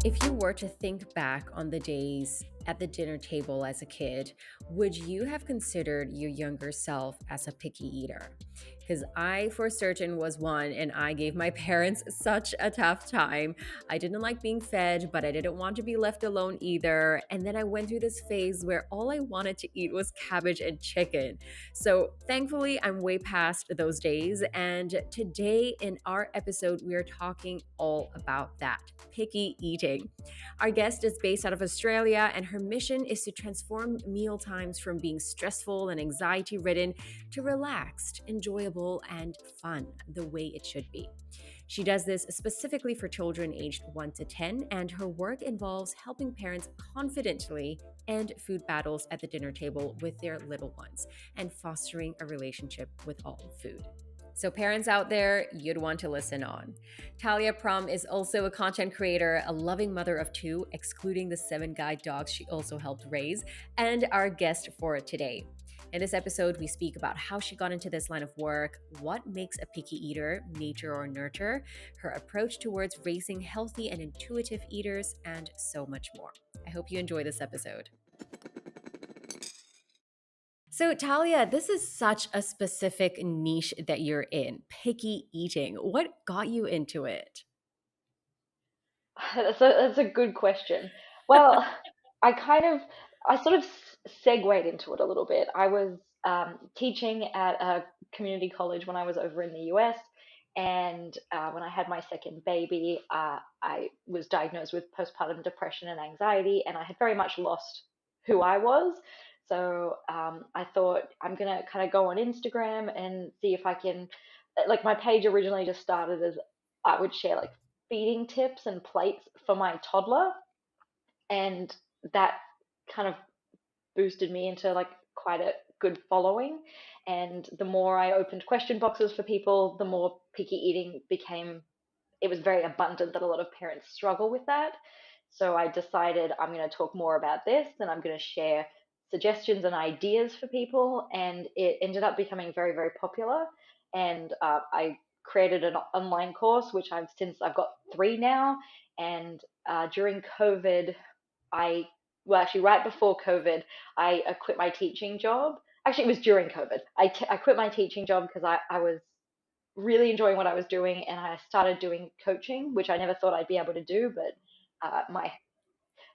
If you were to think back on the days at the dinner table as a kid, would you have considered your younger self as a picky eater? Because I, for certain, was one, and I gave my parents such a tough time. I didn't like being fed, but I didn't want to be left alone either. And then I went through this phase where all I wanted to eat was cabbage and chicken. So thankfully, I'm way past those days. And today in our episode, we are talking all about that picky eating. Our guest is based out of Australia, and her mission is to transform meal times from being stressful and anxiety ridden to relaxed, enjoyable, and fun, the way it should be. She does this specifically for children aged 1 to 10, and her work involves helping parents confidently end food battles at the dinner table with their little ones and fostering a relationship with all food. So, parents out there, you'd want to listen on. Thalia Prum is also a content creator, a loving mother of two, excluding the 7 guide dogs she also helped raise, and our guest for today. In this episode, we speak about how she got into this line of work, what makes a picky eater, nature or nurture, her approach towards raising healthy and intuitive eaters, and so much more. I hope you enjoy this episode. So, Talia, this is such a specific niche that you're in, picky eating. What got you into it? That's a good question. Well, I kind of I sort of segued into it a little bit. I was teaching at a community college when I was over in the US, and when I had my second baby, I was diagnosed with postpartum depression and anxiety, and I had very much lost who I was. So I thought I'm gonna kind of go on Instagram and see if I can. Like my page originally just started as I would share like feeding tips and plates for my toddler, and that kind of boosted me into like quite a good following. And the more I opened question boxes for people, the more picky eating became. It was very abundant that a lot of parents struggle with that. So I decided I'm going to talk more about this and I'm going to share suggestions and ideas for people. And it ended up becoming very, very popular. And I created an online course, which I've got 3 now. And during COVID, I well, actually, right before COVID, I quit my teaching job. Actually, it was during COVID. I quit my teaching job because I was really enjoying what I was doing, and I started doing coaching, which I never thought I'd be able to do. But my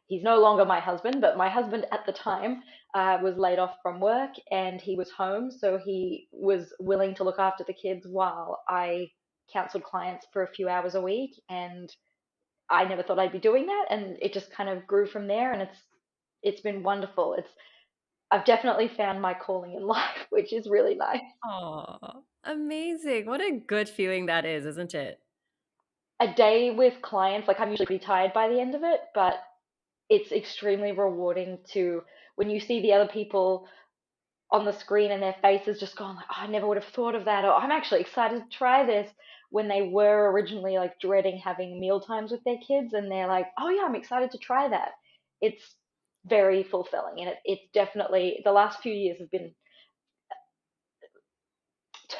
he's no longer my husband, but my husband at the time was laid off from work, and he was home, so he was willing to look after the kids while I counseled clients for a few hours a week, and I never thought I'd be doing that, and it just kind of grew from there, and it's been wonderful. I've definitely found my calling in life, which is really nice. Oh, amazing. What a good feeling that is, isn't it? A day with clients, like I'm usually pretty tired by the end of it, but it's extremely rewarding to when you see the other people on the screen and their faces just going like, oh, I never would have thought of that, or I'm actually excited to try this when they were originally like dreading having meal times with their kids and they're like, oh yeah, I'm excited to try that. It's very fulfilling and it's definitely the last few years have been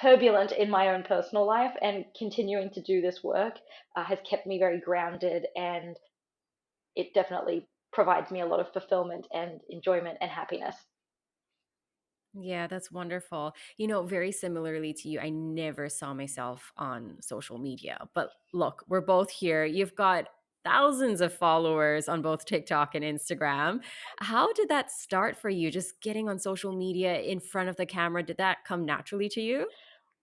turbulent in my own personal life, and continuing to do this work has kept me very grounded, and it definitely provides me a lot of fulfillment and enjoyment and happiness. Yeah, that's wonderful. Very similarly to you, I never saw myself on social media. But look, we're both here. You've got thousands of followers on both TikTok and Instagram. How did that start for you? Just getting on social media in front of the camera, did that come naturally to you?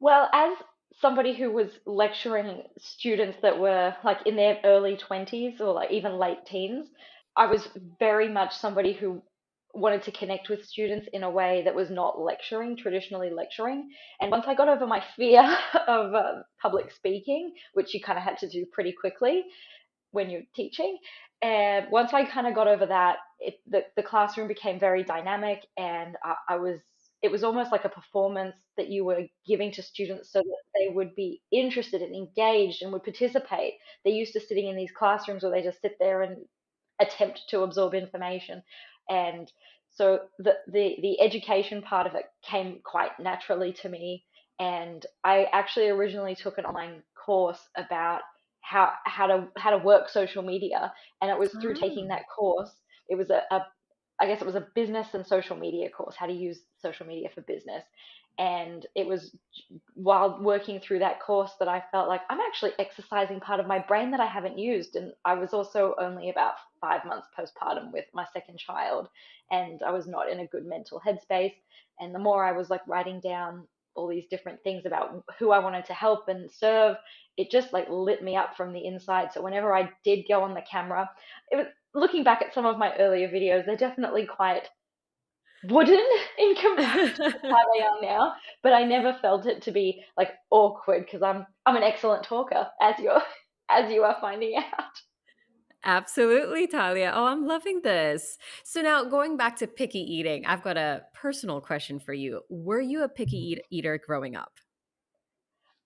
Well, as somebody who was lecturing students that were like in their early 20s or like even late teens, I was very much somebody who wanted to connect with students in a way that was not lecturing, traditionally lecturing. And once I got over my fear of public speaking, which you kind of had to do pretty quickly when you're teaching, and once I kind of got over that, the classroom became very dynamic, and it was almost like a performance that you were giving to students so that they would be interested and engaged and would participate. They're used to sitting in these classrooms where they just sit there and attempt to absorb information. And so the education part of it came quite naturally to me. And I actually originally took an online course about how to work social media, and it was through taking Ah. that course. It was a I guess it was a business and social media course, how to use social media for business. And it was while working through that course that I felt like I'm actually exercising part of my brain that I haven't used. And I was also only about 5 months postpartum with my second child, and I was not in a good mental headspace. And the more I was like writing down all these different things about who I wanted to help and serve, it just like lit me up from the inside. So whenever I did go on the camera, it was looking back at some of my earlier videos, they're definitely quite wooden in comparison to how they are now, but I never felt it to be like awkward because I'm an excellent talker, as you're as you are finding out. Absolutely, Talia. Oh, I'm loving this. So now going back to picky eating, I've got a personal question for you. Were you a picky eater growing up?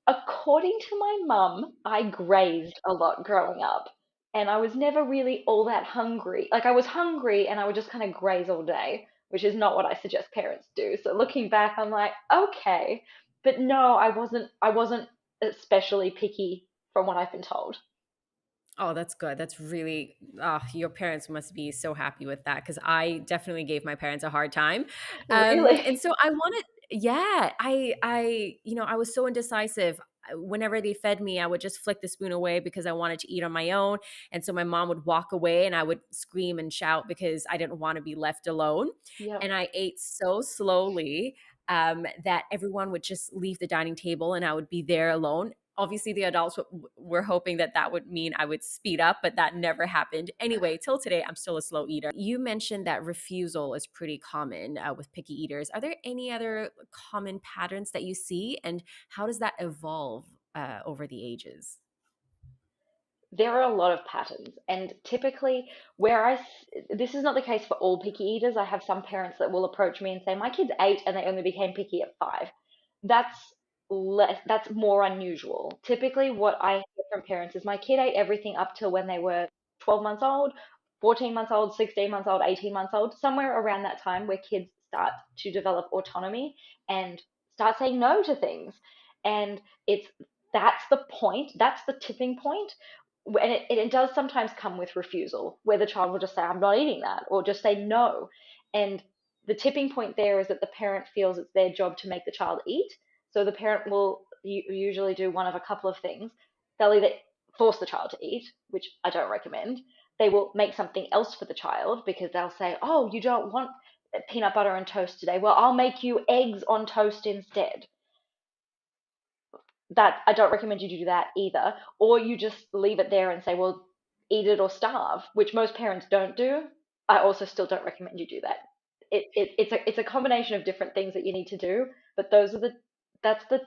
According to my mum, I grazed a lot growing up, and I was never really all that hungry. Like I was hungry and I would just kind of graze all day, which is not what I suggest parents do. So looking back, I'm like, okay, but no, I wasn't especially picky from what I've been told. Oh, that's good. That's really, your parents must be so happy with that because I definitely gave my parents a hard time. Really? And so I wanted, yeah, I was so indecisive. Whenever they fed me, I would just flick the spoon away because I wanted to eat on my own. And so my mom would walk away and I would scream and shout because I didn't want to be left alone. Yep. And I ate so slowly that everyone would just leave the dining table and I would be there alone. Obviously, the adults were hoping that that would mean I would speed up, but that never happened. Anyway, till today, I'm still a slow eater. You mentioned that refusal is pretty common with picky eaters. Are there any other common patterns that you see, and how does that evolve over the ages? There are a lot of patterns, and typically, this is not the case for all picky eaters. I have some parents that will approach me and say, "My kid's 8 and they only became picky at 5." That's that's more unusual. Typically, what I hear from parents is, "My kid ate everything up till when they were 12 months old, 14 months old, 16 months old, 18 months old," somewhere around that time where kids start to develop autonomy and start saying no to things. And it's that's the point, that's the tipping point, and it does sometimes come with refusal, where the child will just say, "I'm not eating that," or just say no. And the tipping point there is that the parent feels it's their job to make the child eat. So the parent will usually do one of a couple of things. They'll either force the child to eat, which I don't recommend. They will make something else for the child because they'll say, "Oh, you don't want peanut butter and toast today. Well, I'll make you eggs on toast instead." That I don't recommend you do that either. Or you just leave it there and say, well, eat it or starve, which most parents don't do. I also still don't recommend you do that. It's a combination of different things that you need to do, but those are the that's the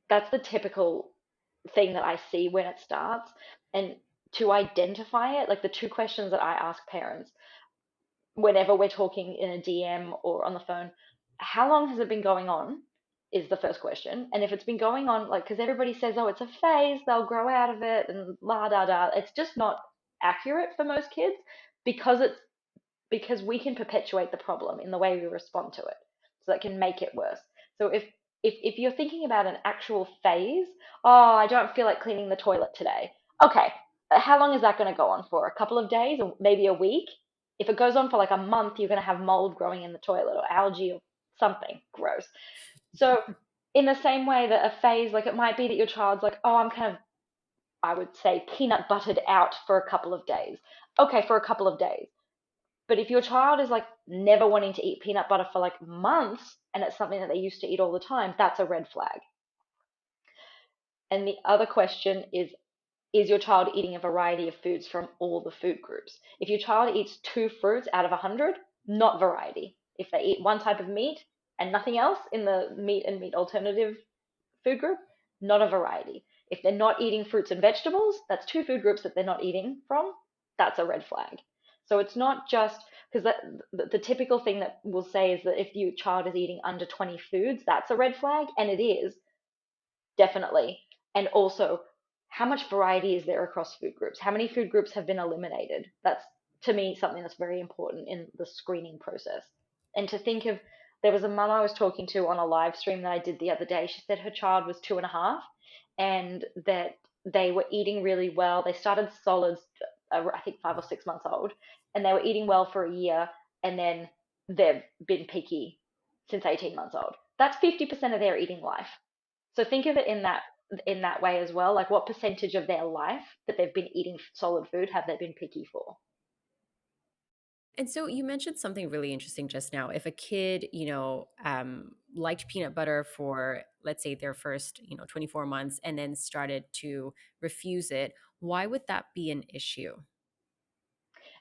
that's the typical thing that I see when it starts. And to identify it, like the two questions that I ask parents whenever we're talking in a DM or on the phone, how long has it been going on? Is the first question. And if it's been going on, like, because everybody says, oh, it's a phase, they'll grow out of it, and la da da, it's just not accurate for most kids because we can perpetuate the problem in the way we respond to it. So that can make it worse. So if you're thinking about an actual phase, oh, I don't feel like cleaning the toilet today. Okay, how long is that going to go on for? A couple of days or maybe a week? If it goes on for like a month, you're going to have mold growing in the toilet or algae or something gross. So in the same way that a phase, like it might be that your child's like, oh, I'm kind of, I would say, peanut buttered out for a couple of days. Okay, for a couple of days. But if your child is like never wanting to eat peanut butter for like months and it's something that they used to eat all the time, that's a red flag. And the other question is your child eating a variety of foods from all the food groups? If your child eats two fruits out of 100, not variety. If they eat one type of meat and nothing else in the meat and meat alternative food group, not a variety. If they're not eating fruits and vegetables, that's two food groups that they're not eating from, that's a red flag. So it's not just because the typical thing that we'll say is that if your child is eating under 20 foods, that's a red flag, and it is definitely. And also, how much variety is there across food groups? How many food groups have been eliminated? That's to me something that's very important in the screening process. And to think of, there was a mum I was talking to on a live stream that I did the other day. She said her child was 2.5, and that they were eating really well. They started solids, I think 5 or 6 months old, and they were eating well for a year, and then they've been picky since 18 months old. That's 50% of their eating life. So think of it in that way as well. Like what percentage of their life that they've been eating solid food have they been picky for? And so you mentioned something really interesting just now. If a kid, liked peanut butter for, let's say, their first, 24 months and then started to refuse it, why would that be an issue?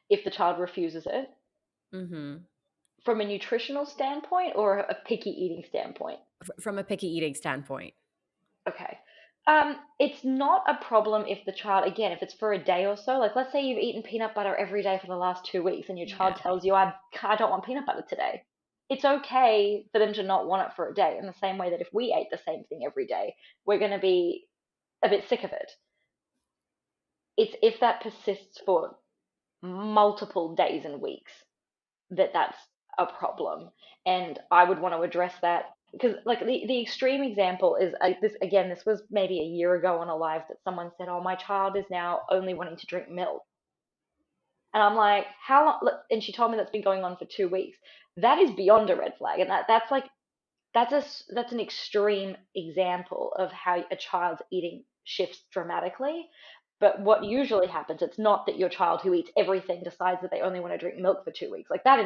If the child refuses it, Mm-hmm. from a nutritional standpoint or a picky eating standpoint? From a picky eating standpoint. Okay. It's not a problem if the child, again, if it's for a day or so, like let's say you've eaten peanut butter every day for the last 2 weeks and your child Yeah. tells you, I don't want peanut butter today. It's okay for them to not want it for a day, in the same way that if we ate the same thing every day, we're going to be a bit sick of it. It's if that persists for multiple days and weeks that that's a problem. And I would want to address that because, like, the extreme example is this again, this was maybe a year ago on a live that someone said, oh, my child is now only wanting to drink milk. And I'm like, how long? And she told me that's been going on for 2 weeks. That is beyond a red flag. And that's like, that's an extreme example of how a child's eating shifts dramatically. But what usually happens, it's not that your child who eats everything decides that they only want to drink milk for 2 weeks. That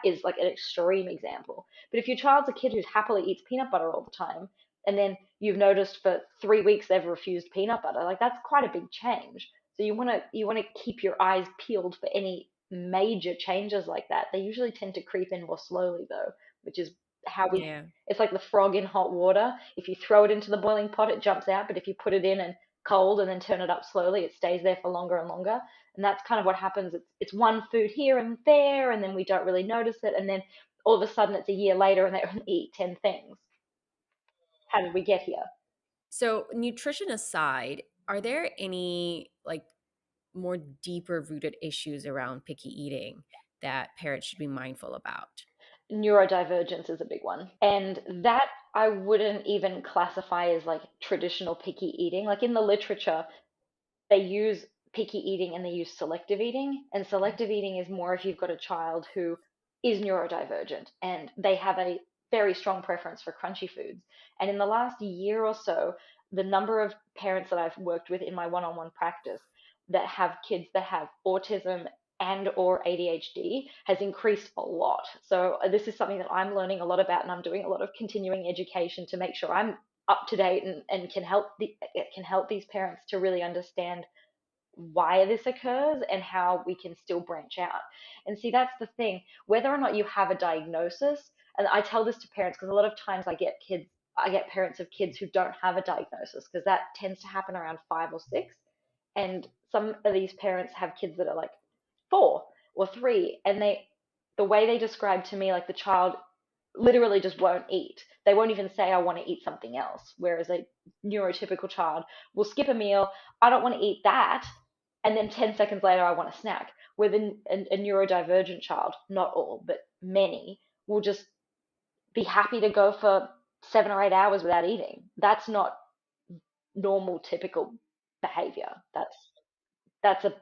is like an extreme example. But if your child's a kid who happily eats peanut butter all the time, and then you've noticed for 3 weeks they've refused peanut butter, like that's quite a big change. So you want to keep your eyes peeled for any major changes like that. They usually tend to creep in more slowly though, which is how we Yeah. it's like the frog in hot water. If you throw it into the boiling pot, it jumps out, but if you put it in and cold and then turn it up slowly, it stays there for longer and longer. And that's kind of what happens. It's one food here and there, and then we don't really notice it, and then all of a sudden it's a year later and they only eat 10 things. How did we get here? So, nutrition aside, are there any like more deeper rooted issues around picky eating that parents should be mindful about? Neurodivergence is a big one. And that I wouldn't even classify as like traditional picky eating. Like in the literature, they use picky eating and they use selective eating. And selective eating is more if you've got a child who is neurodivergent and they have a very strong preference for crunchy foods. And in the last year or so, the number of parents that I've worked with in my one-on-one practice that have kids that have autism and or ADHD has increased a lot. So this is something that I'm learning a lot about, and I'm doing a lot of continuing education to make sure I'm up to date and can help these parents to really understand why this occurs and how we can still branch out. And see, that's the thing. Whether or not you have a diagnosis, and I tell this to parents because a lot of times I get parents of kids who don't have a diagnosis because that tends to happen around 5 or 6. And some of these parents have kids that are like 4 or 3, and the way they describe to me, like the child literally just won't eat. They won't even say, I want to eat something else. Whereas a neurotypical child will skip a meal, I don't want to eat that. And then 10 seconds later, I want a snack. With a neurodivergent child, not all, but many, will just be happy to go for 7 or 8 hours without eating. That's not normal, typical behavior. That's a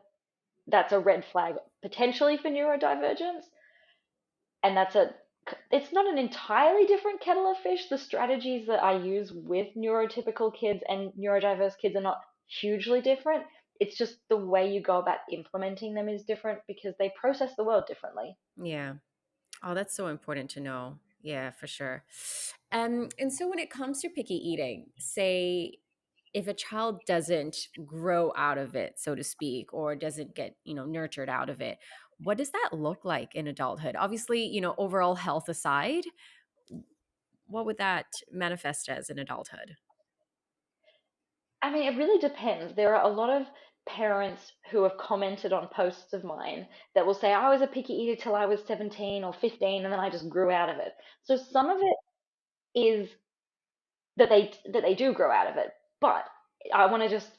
that's a red flag potentially for neurodivergence, and it's not an entirely different kettle of fish. The strategies that I use with neurotypical kids and neurodiverse kids are not hugely different. It's just the way you go about implementing them is different because they process the world differently. Yeah. Oh, that's so important to know. Yeah, for sure. And so when it comes to picky eating, say if a child doesn't grow out of it, so to speak, or doesn't get, nurtured out of it, what does that look like in adulthood? Obviously, overall health aside, what would that manifest as in adulthood? I mean, it really depends. There are a lot of parents who have commented on posts of mine that will say, I was a picky eater till I was 17 or 15, and then I just grew out of it. So some of it is that they do grow out of it. But I want to just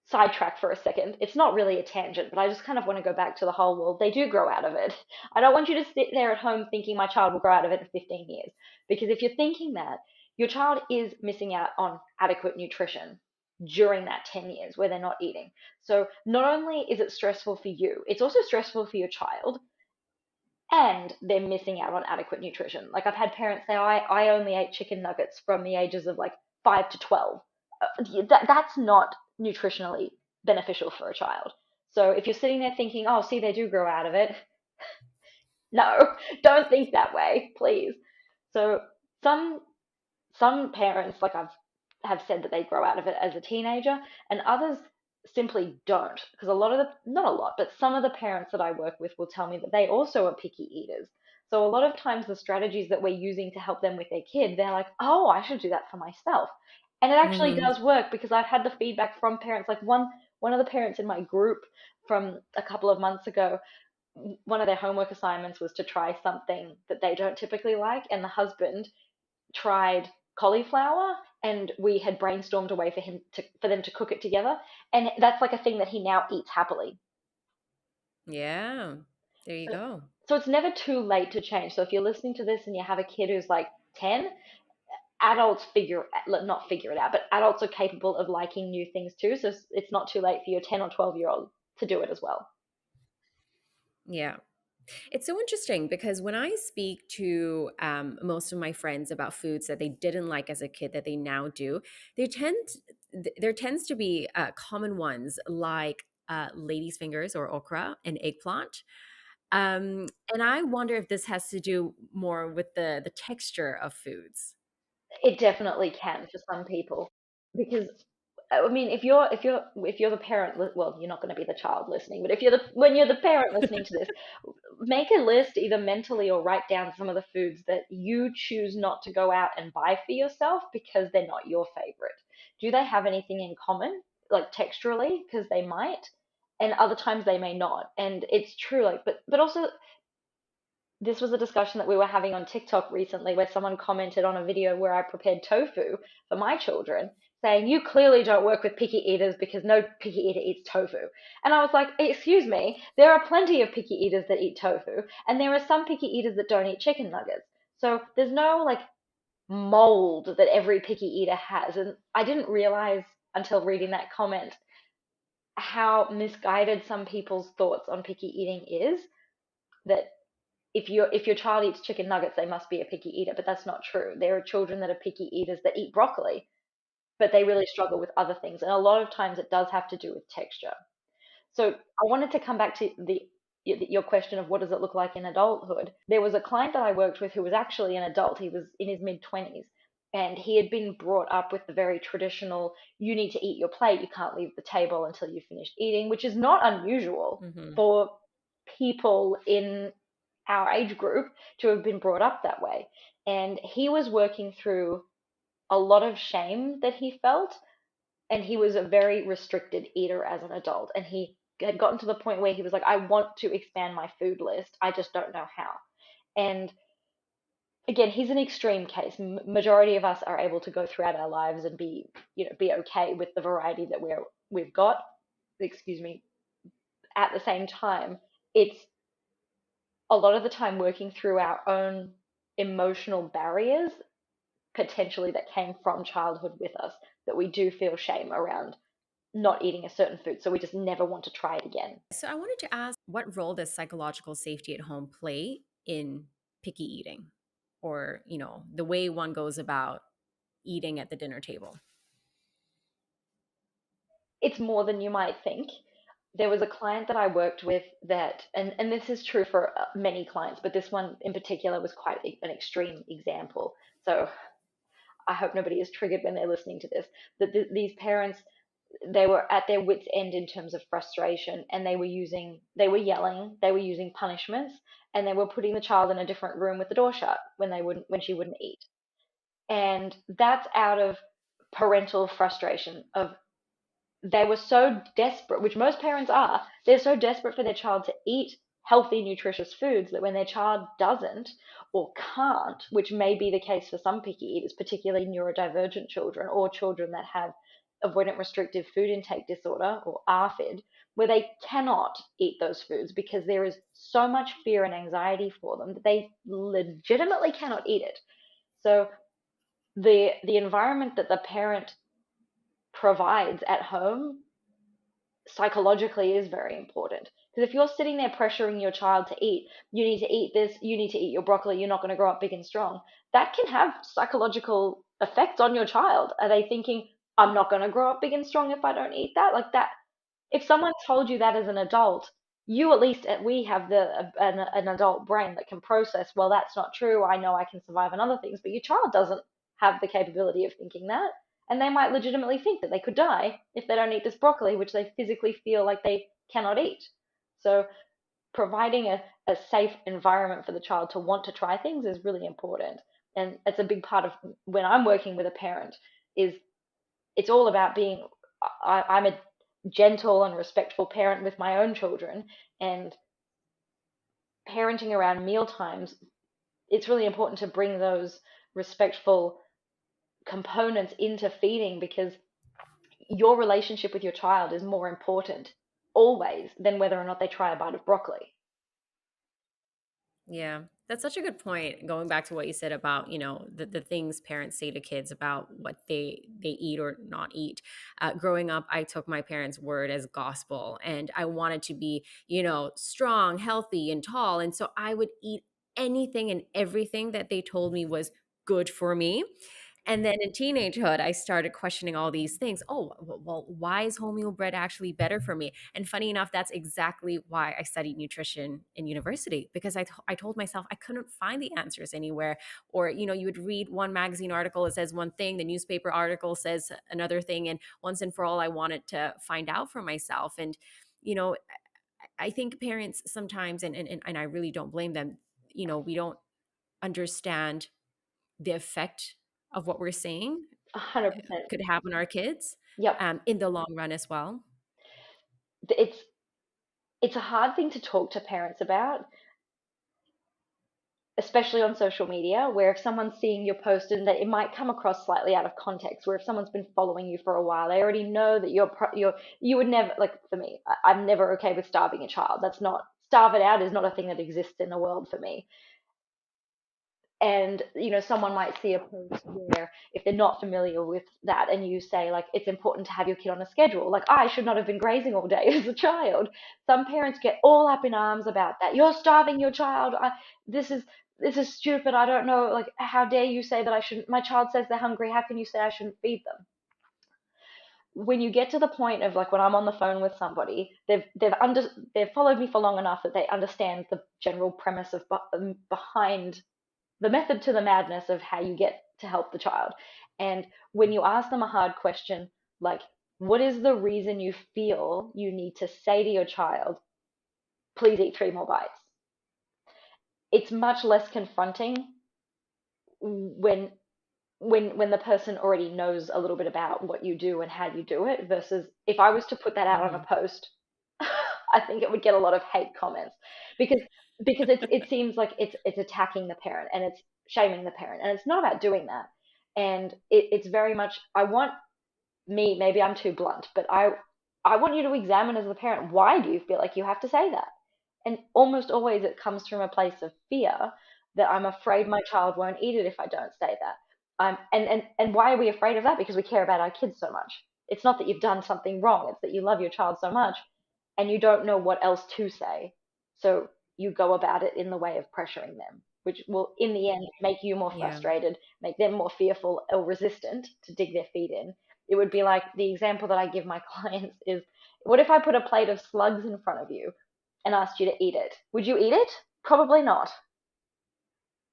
sidetrack for a second. It's not really a tangent, but I just kind of want to go back to the whole world. They do grow out of it. I don't want you to sit there at home thinking my child will grow out of it in 15 years. Because if you're thinking that, your child is missing out on adequate nutrition. during that 10 years where they're not eating. So not only is it stressful for you, it's also stressful for your child, and they're missing out on adequate nutrition. Like I've had parents say, I only ate chicken nuggets from the ages of like 5 to 12. That's not nutritionally beneficial for a child. So if you're sitting there thinking, oh, see, they do grow out of it, no, don't think that way, please. So some some parents, like I've have said that they grow out of it as a teenager, and others simply don't. Because a lot of the, not a lot, but some of the parents that I work with will tell me that they also are picky eaters. So a lot of times the strategies that we're using to help them with their kid, they're like, oh, I should do that for myself. And it actually Hmm. does work because I've had the feedback from parents. Like one of the parents in my group from a couple of months ago, one of their homework assignments was to try something that they don't typically like, and the husband tried cauliflower, and we had brainstormed a way for them to cook it together, and that's like a thing that he now eats happily. Yeah. There you So, go. so it's never too late to change. So if you're listening to this and you have a kid who's like 10, adults not figure it out, but adults are capable of liking new things too. So it's not too late for your 10 or 12-year-old to do it as well. Yeah. It's so interesting because when I speak to most of my friends about foods that they didn't like as a kid that they now do, they tend there tends to be common ones like ladies' fingers or okra and eggplant. And I wonder if this has to do more with the texture of foods. It definitely can for some people, because I mean, if you're the parent, well, you're not going to be the child listening, but if you're the when you're the parent listening to this, make a list either mentally or write down some of the foods that you choose not to go out and buy for yourself because they're not your favorite. Do they have anything in common, like texturally? Because they might, and other times they may not. And it's true, like, but also this was a discussion that we were having on TikTok recently where someone commented on a video where I prepared tofu for my children, saying, you clearly don't work with picky eaters because no picky eater eats tofu. And I was like, excuse me, there are plenty of picky eaters that eat tofu, and there are some picky eaters that don't eat chicken nuggets. So there's no like mold that every picky eater has. And I didn't realize until reading that comment how misguided some people's thoughts on picky eating is, that if your child eats chicken nuggets, they must be a picky eater, but that's not true. There are children that are picky eaters that eat broccoli, but they really struggle with other things, and a lot of times it does have to do with texture. So I wanted to come back to your question of what does it look like in adulthood. There was a client that I worked with who was actually an adult. He was in his mid 20s, and he had been brought up with the very traditional, you need to eat your plate, you can't leave the table until you've finished eating, which is not unusual Hmm. for people in our age group to have been brought up that way. And he was working through a lot of shame that he felt, and he was a very restricted eater as an adult. And he had gotten to the point where he was like, I want to expand my food list, I just don't know how. And again, he's an extreme case. Majority of us are able to go throughout our lives and be okay with the variety that we've got. Excuse me. At the same time, it's a lot of the time working through our own emotional barriers, potentially that came from childhood with us, that we do feel shame around not eating a certain food. So we just never want to try it again. So I wanted to ask, what role does psychological safety at home play in picky eating, or the way one goes about eating at the dinner table? It's more than you might think. There was a client that I worked with that, and this is true for many clients, but this one in particular was quite an extreme example. So I hope nobody is triggered when they're listening to this. That these parents, they were at their wits' end in terms of frustration, and they were yelling, they were using punishments, and they were putting the child in a different room with the door shut when she wouldn't eat. And that's out of parental frustration of, they were so desperate, which most parents are, they're so desperate for their child to eat healthy, nutritious foods that when their child doesn't or can't, which may be the case for some picky eaters, particularly neurodivergent children or children that have avoidant restrictive food intake disorder or ARFID, where they cannot eat those foods because there is so much fear and anxiety for them that they legitimately cannot eat it. So the environment that the parent provides at home psychologically is very important. Because if you're sitting there pressuring your child to eat, you need to eat this, you need to eat your broccoli, you're not going to grow up big and strong, that can have psychological effects on your child. Are they thinking, I'm not going to grow up big and strong if I don't eat that? Like that, if someone told you that as an adult, you at least we have an adult brain that can process, well, that's not true. I know I can survive on other things, but your child doesn't have the capability of thinking that. And they might legitimately think that they could die if they don't eat this broccoli, which they physically feel like they cannot eat. So providing a safe environment for the child to want to try things is really important. And it's a big part of when I'm working with a parent is it's all about being I'm a gentle and respectful parent with my own children, and parenting around meal times, it's really important to bring those respectful components into feeding because your relationship with your child is more important always than whether or not they try a bite of broccoli. Yeah, that's such a good point. Going back to what you said about, the things parents say to kids about what they eat or not eat. Growing up, I took my parents' word as gospel, and I wanted to be, strong, healthy, and tall, and so I would eat anything and everything that they told me was good for me. And then in teenagehood, I started questioning all these things. Oh, well, why is wholemeal bread actually better for me? And funny enough, that's exactly why I studied nutrition in university, because I told myself I couldn't find the answers anywhere. Or, you would read one magazine article, it says one thing, the newspaper article says another thing. And once and for all, I wanted to find out for myself. And, you know, I think parents sometimes, and I really don't blame them, we don't understand the effect of what we're saying 100%. could have on our kids Yep. in the long run as well. It's it's a hard thing to talk to parents about, especially on social media, where if someone's seeing your post and that it might come across slightly out of context, where if someone's been following you for a while, they already know that you would never, like for me, I'm never okay with starving a child. That's not starve it out is not a thing that exists in the world for me. And someone might see a post where if they're not familiar with that and you say like it's important to have your kid on a schedule, like I should not have been grazing all day as a child, some parents get all up in arms about that. You're starving your child. This is stupid. I don't know, like how dare you say that I shouldn't, my child says they're hungry, how can you say I shouldn't feed them? When you get to the point of like when I'm on the phone with somebody, they've followed me for long enough that they understand the general premise of behind the method to the madness of how you get to help the child. And when you ask them a hard question, like, what is the reason you feel you need to say to your child, please eat 3 more bites? It's much less confronting when when the person already knows a little bit about what you do and how you do it versus if I was to put that out on a Mhm. post, I think it would get a lot of hate comments because it seems like it's attacking the parent and it's shaming the parent and it's not about doing that. And it's very much I want me, maybe I'm too blunt, but I want you to examine as the parent, why do you feel like you have to say that? And almost always it comes from a place of fear that I'm afraid my child won't eat it if I don't say that. And why are we afraid of that? Because we care about our kids so much. It's not that you've done something wrong, it's that you love your child so much and you don't know what else to say. So you go about it in the way of pressuring them, which will in the end make you more Yeah. frustrated, make them more fearful or resistant to dig their feet in. It would be like the example that I give my clients is, what if I put a plate of slugs in front of you and asked you to eat it? Would you eat it? Probably not.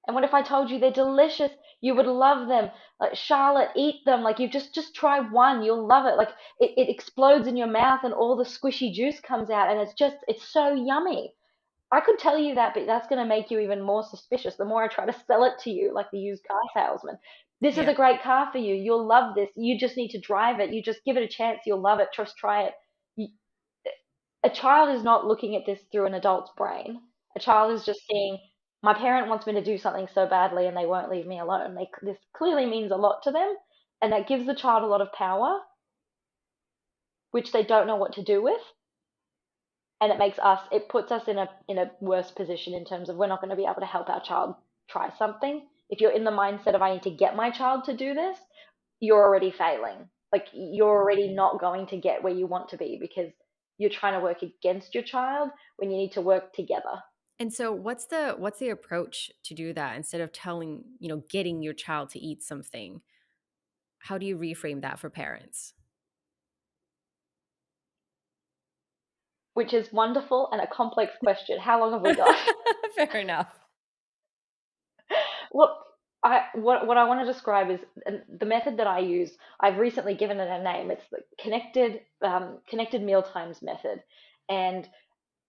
And what if I told you they're delicious? You would love them. Like, Charlotte, eat them. Like, you just try one, you'll love it. Like, it explodes in your mouth and all the squishy juice comes out, and it's so yummy. I could tell you that, but that's going to make you even more suspicious the more I try to sell it to you, like the used car salesman. This is Yeah. a great car for you. You'll love this. You just need to drive it. You just give it a chance. You'll love it. Just try it. A child is not looking at this through an adult's brain. A child is just seeing, my parent wants me to do something so badly and they won't leave me alone. This clearly means a lot to them, and that gives the child a lot of power, which they don't know what to do with. And it puts us in a worse position in terms of we're not going to be able to help our child try something. If you're in the mindset of I need to get my child to do this, you're already failing. Like you're already not going to get where you want to be because you're trying to work against your child when you need to work together. And so what's the approach to do that instead of telling, getting your child to eat something? How do you reframe that for parents? Which is wonderful and a complex question. How long have we got? Fair enough. What what I want to describe is the method that I use. I've recently given it a name. It's the connected meal times method. And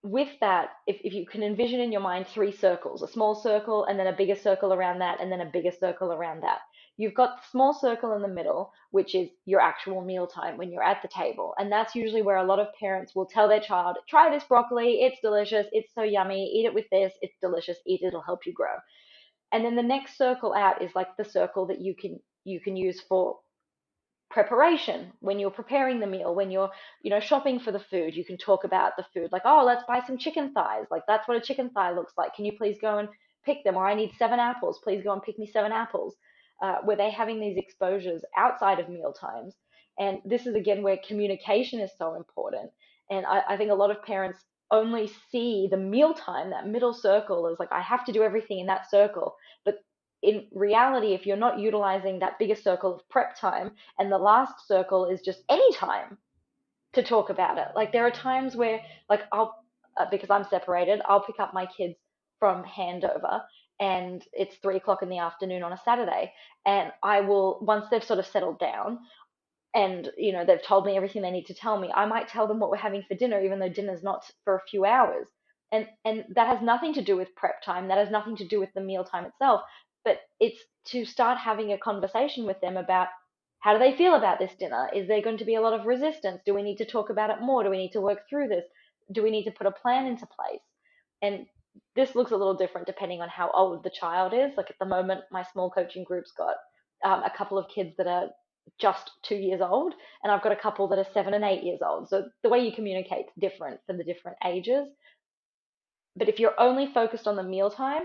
with that, if you can envision in your mind three circles, a small circle and then a bigger circle around that, and then a bigger circle around that. You've got the small circle in the middle, which is your actual meal time when you're at the table. And that's usually where a lot of parents will tell their child, try this broccoli, it's delicious, it's so yummy, eat it with this, it's delicious, eat it, it'll help you grow. And then the next circle out is like the circle that you can use for preparation when you're preparing the meal, when you're shopping for the food. You can talk about the food, like, oh, let's buy some chicken thighs, like that's what a chicken thigh looks like, can you please go and pick them, or I need 7 apples, please go and pick me 7 apples. Where they having these exposures outside of meal times. And this is again where communication is so important. And I think a lot of parents only see the meal time, that middle circle, as like, I have to do everything in that circle. But in reality, if you're not utilizing that bigger circle of prep time, and the last circle is just any time to talk about it. Like there are times where, like because I'm separated, I'll pick up my kids from handover, and it's 3 o'clock in the afternoon on a Saturday, and I will, once they've sort of settled down, and they've told me everything they need to tell me, I might tell them what we're having for dinner even though dinner's not for a few hours. And that has nothing to do with prep time, that has nothing to do with the meal time itself, but it's to start having a conversation with them about, how do they feel about this dinner? Is there going to be a lot of resistance? Do we need to talk about it more? Do we need to work through this? Do we need to put a plan into place? And this looks a little different depending on how old the child is. Like at the moment, my small coaching group's got a couple of kids that are just 2 years old, and I've got a couple that are 7 and 8 years old. So the way you communicate is different for the different ages. But if you're only focused on the mealtime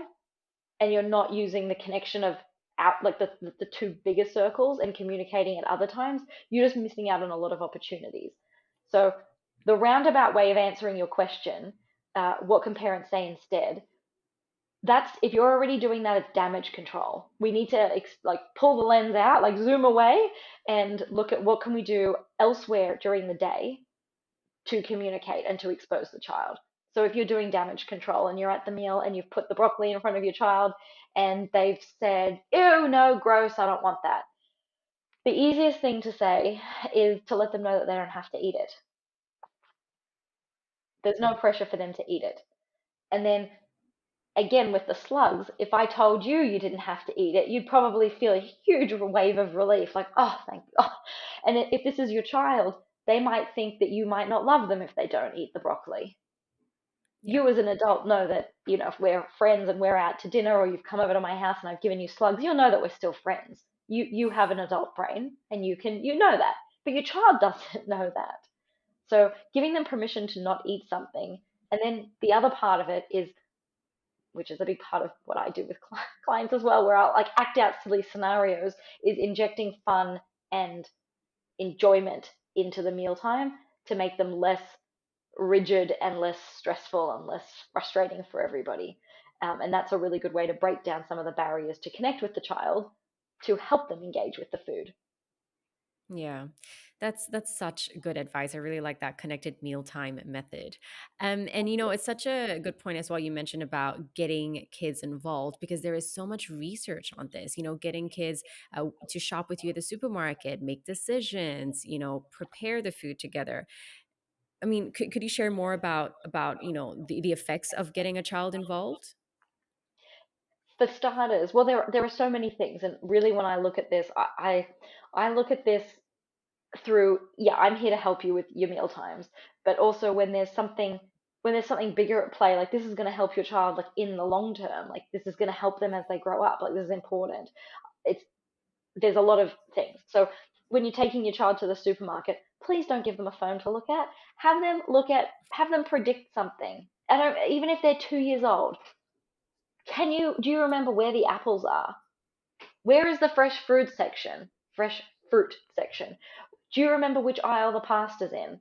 and you're not using the connection of out, like the two bigger circles, and communicating at other times, you're just missing out on a lot of opportunities. So the roundabout way of answering your question, what can parents say instead? That's, if you're already doing that, it's damage control. We need to like pull the lens out, like zoom away, and look at what can we do elsewhere during the day to communicate and to expose the child. So if you're doing damage control and you're at the meal and you've put the broccoli in front of your child and they've said, ew, no, gross, I don't want that. The easiest thing to say is to let them know that they don't have to eat it. There's no pressure for them to eat it. And then again, with the slugs, if I told you you didn't have to eat it, you'd probably feel a huge wave of relief, like, oh, thank God. And if this is your child, they might think that you might not love them if they don't eat the broccoli. Yeah. You as an adult know that, if we're friends and we're out to dinner, or you've come over to my house and I've given you slugs, you'll know that we're still friends. You have an adult brain and you know that. But your child doesn't know that. So giving them permission to not eat something. And then the other part of it is, which is a big part of what I do with clients as well, where I'll like act out silly scenarios, is injecting fun and enjoyment into the mealtime to make them less rigid and less stressful and less frustrating for everybody. And that's a really good way to break down some of the barriers to connect with the child, to help them engage with the food. Yeah, that's such good advice. I really like that connected mealtime method. And it's such a good point as well. You mentioned about getting kids involved because there is so much research on this. Getting kids to shop with you at the supermarket, make decisions, prepare the food together. I mean, could you share more about the effects of getting a child involved? For starters, well, there are so many things, and really, when I look at this, I look at this through, yeah, I'm here to help you with your meal times, but also when there's something bigger at play, like this is going to help your child, like in the long term, like this is going to help them as they grow up, like this is important. It's There's a lot of things. So when you're taking your child to the supermarket, please don't give them a phone to look at. Have them predict something. I don't, even if they're 2 years old. Do you remember where the apples are? Where is the fresh fruit section? Fresh fruit section. Do you remember which aisle the pasta's in?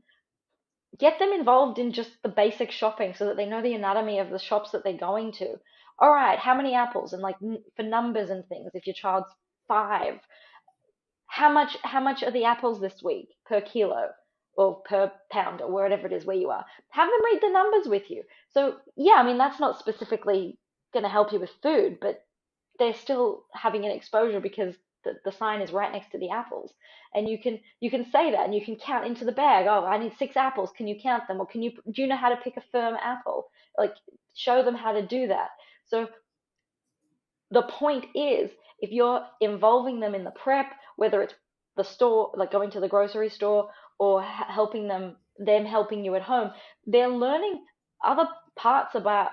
Get them involved in just the basic shopping so that they know the anatomy of the shops that they're going to. All right, how many apples? And like for numbers and things, if your child's 5, how much are the apples this week per kilo or per pound or wherever it is where you are? Have them read the numbers with you. So yeah, I mean that's not specifically going to help you with food, but they're still having an exposure because the sign is right next to the apples, and you can say that, and you can count into the bag. Oh, I need 6 apples. Can you count them? Or do you know how to pick a firm apple? Like, show them how to do that. So the point is, if you're involving them in the prep, whether it's the store, like going to the grocery store, or helping them helping you at home, they're learning other parts about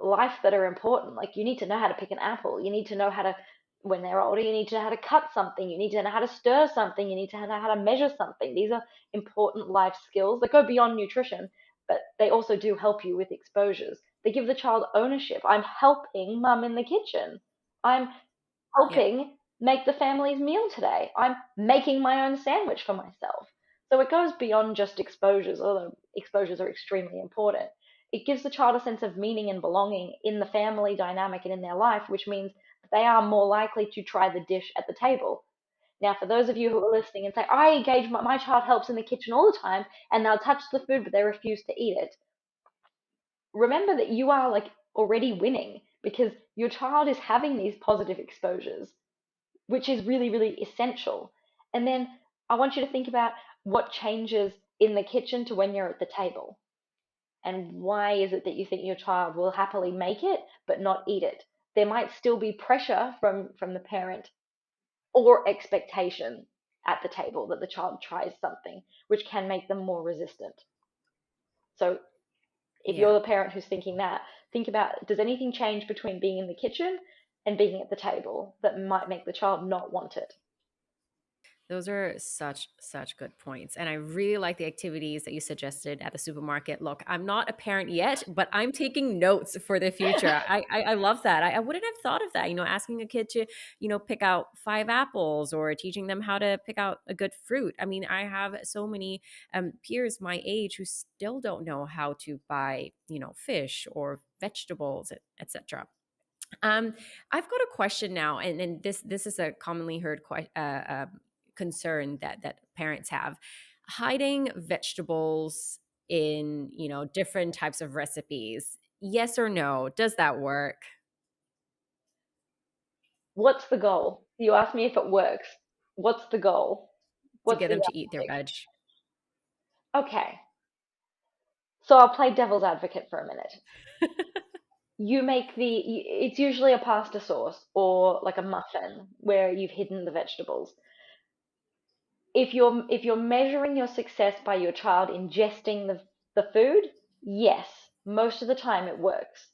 life that are important. Like, you need to know how to pick an apple. You need to know how to, when they're older, you need to know how to cut something. You need to know how to stir something. You need to know how to measure something. These are important life skills that go beyond nutrition, but they also do help you with exposures. They give the child ownership. I'm helping mum in the kitchen. I'm Yep. helping make the family's meal today. I'm making my own sandwich for myself. So it goes beyond just exposures, although exposures are extremely important. It gives the child a sense of meaning and belonging in the family dynamic and in their life, which means they are more likely to try the dish at the table. Now, for those of you who are listening and say, I engage, my child helps in the kitchen all the time and they'll touch the food, but they refuse to eat it, remember that you are like already winning because your child is having these positive exposures, which is really, really essential. And then I want you to think about what changes in the kitchen to when you're at the table. And why is it that you think your child will happily make it but not eat it? There might still be pressure from the parent or expectation at the table that the child tries something, which can make them more resistant. So if Yeah. you're the parent who's thinking that, think about, does anything change between being in the kitchen and being at the table that might make the child not want it? Those are such good points. And I really like the activities that you suggested at the supermarket. Look, I'm not a parent yet, but I'm taking notes for the future. I love that. I wouldn't have thought of that, asking a kid to, pick out 5 apples or teaching them how to pick out a good fruit. I mean, I have so many peers my age who still don't know how to buy, fish or vegetables, etc. Um, I've got a question now, and this is a commonly heard concern that parents have: hiding vegetables in different types of recipes. Yes or no? Does that work What's the goal? You ask me if it works. What's the goal? to What's get the them to eat their yardstick? veg? Okay, so I'll play devil's advocate for a minute. You make it's usually a pasta sauce or like a muffin where you've hidden the vegetables. If you're measuring your success by your child ingesting the food, yes, most of the time it works.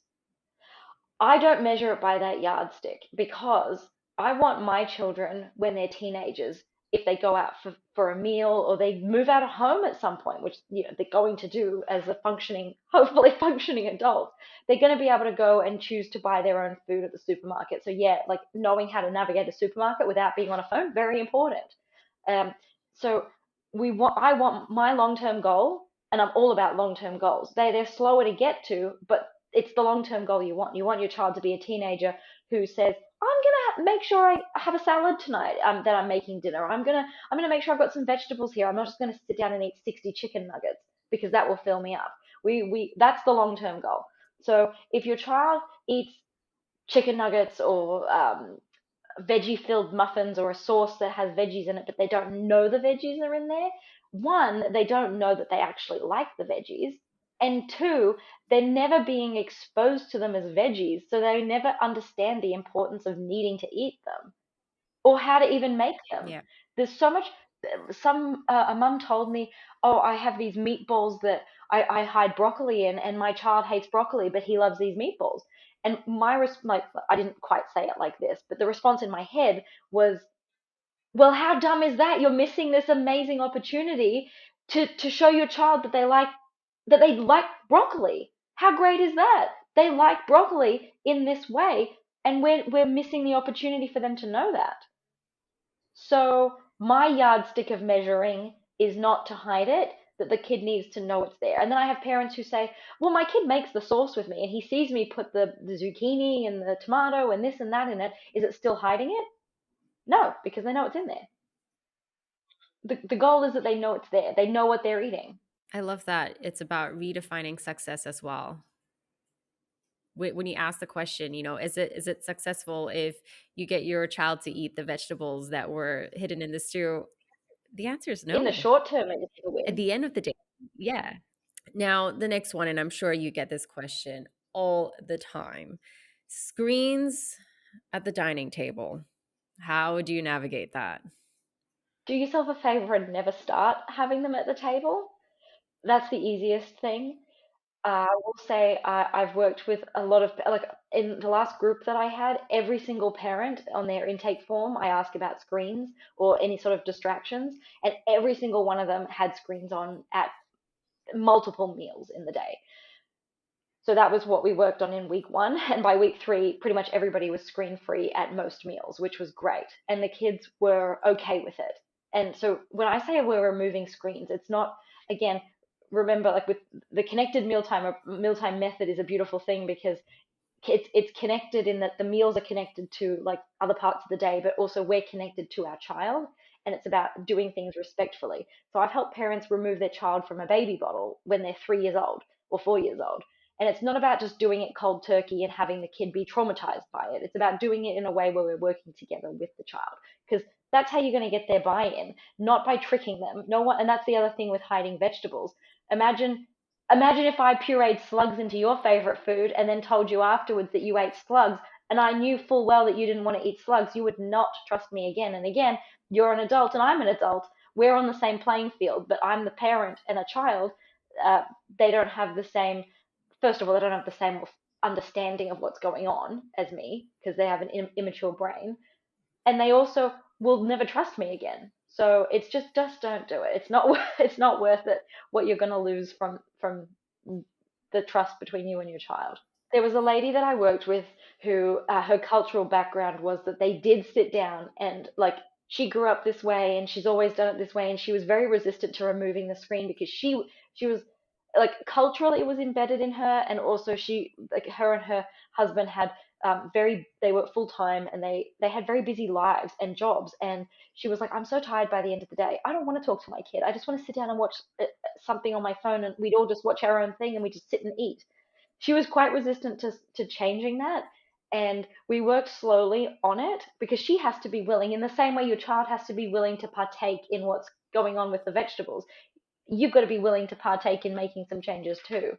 I don't measure it by that yardstick because I want my children, when they're teenagers, if they go out for a meal or they move out of home at some point, which they're going to do as a functioning, hopefully functioning adult, they're going to be able to go and choose to buy their own food at the supermarket. So yeah, like knowing how to navigate a supermarket without being on a phone, very important. Um, so I want my long-term goal, and I'm all about long-term goals. They're slower to get to, but it's the long-term goal you want. You want your child to be a teenager who says, "I'm gonna make sure I have a salad tonight. That I'm making dinner. I'm gonna make sure I've got some vegetables here. I'm not just gonna sit down and eat 60 chicken nuggets because that will fill me up." We that's the long-term goal. So if your child eats chicken nuggets or veggie filled muffins or a sauce that has veggies in it, but they don't know the veggies are in there. One, they don't know that they actually like the veggies. And two, they're never being exposed to them as veggies, so they never understand the importance of needing to eat them or how to even make them. Yeah. There's so much. A mum told me, "Oh, I have these meatballs that I hide broccoli in, and my child hates broccoli, but he loves these meatballs." And like, I didn't quite say it like this, but the response in my head was, "Well, how dumb is that? You're missing this amazing opportunity to show your child that they like broccoli. How great is that? They like broccoli in this way, and we're missing the opportunity for them to know that." So my yardstick of measuring is not to hide it, that the kid needs to know it's there. And then I have parents who say, well, my kid makes the sauce with me and he sees me put the zucchini and the tomato and this and that in it. Is it still hiding it? No, because they know it's in there. The goal is that they know it's there. They know what they're eating. I love that. It's about redefining success as well. When you ask the question, is it successful if you get your child to eat the vegetables that were hidden in the stew? The answer is In the no. short term, it's a At win. the end of the day, yeah. Now, the next one, and I'm sure you get this question all the time: screens at the dining table. How do you navigate that? Do yourself a favor and never start having them at the table. That's the easiest thing. I will say I've worked with a lot of, like in the last group that I had, every single parent on their intake form, I ask about screens or any sort of distractions, and every single one of them had screens on at multiple meals in the day. So that was what we worked on in week one. And by week three, pretty much everybody was screen free at most meals, which was great. And the kids were okay with it. And so when I say we're removing screens, it's not, again, remember, like with the connected mealtime or mealtime method is a beautiful thing because it's connected in that the meals are connected to like other parts of the day, but also we're connected to our child, and it's about doing things respectfully. So I've helped parents remove their child from a baby bottle when they're 3 years old or 4 years old. And it's not about just doing it cold turkey and having the kid be traumatized by it. It's about doing it in a way where we're working together with the child. Because that's how you're going to get their buy-in, not by tricking them. No one, and that's the other thing with hiding vegetables. Imagine Imagine if I pureed slugs into your favorite food and then told you afterwards that you ate slugs, and I knew full well that you didn't want to eat slugs. You would not trust me again. And again, you're an adult and I'm an adult. We're on the same playing field, but I'm the parent and a child. Uh, they don't have the same, first of all, they don't have the same understanding of what's going on as me because they have an immature brain, and they also will never trust me again. So it's just don't do it. It's not it's not worth it what you're going to lose from the trust between you and your child. There was a lady that I worked with who her cultural background was that they did sit down and like she grew up this way and she's always done it this way, and she was very resistant to removing the screen because she was like culturally it was embedded in her, and also she like her and her husband had very they were full time and they had very busy lives and jobs, and she was like, I'm so tired by the end of the day, I don't want to talk to my kid, I just want to sit down and watch something on my phone, and we'd all just watch our own thing and we just sit and eat. She was quite resistant to changing that, and we worked slowly on it because she has to be willing in the same way your child has to be willing to partake in what's going on with the vegetables. You've got to be willing to partake in making some changes too.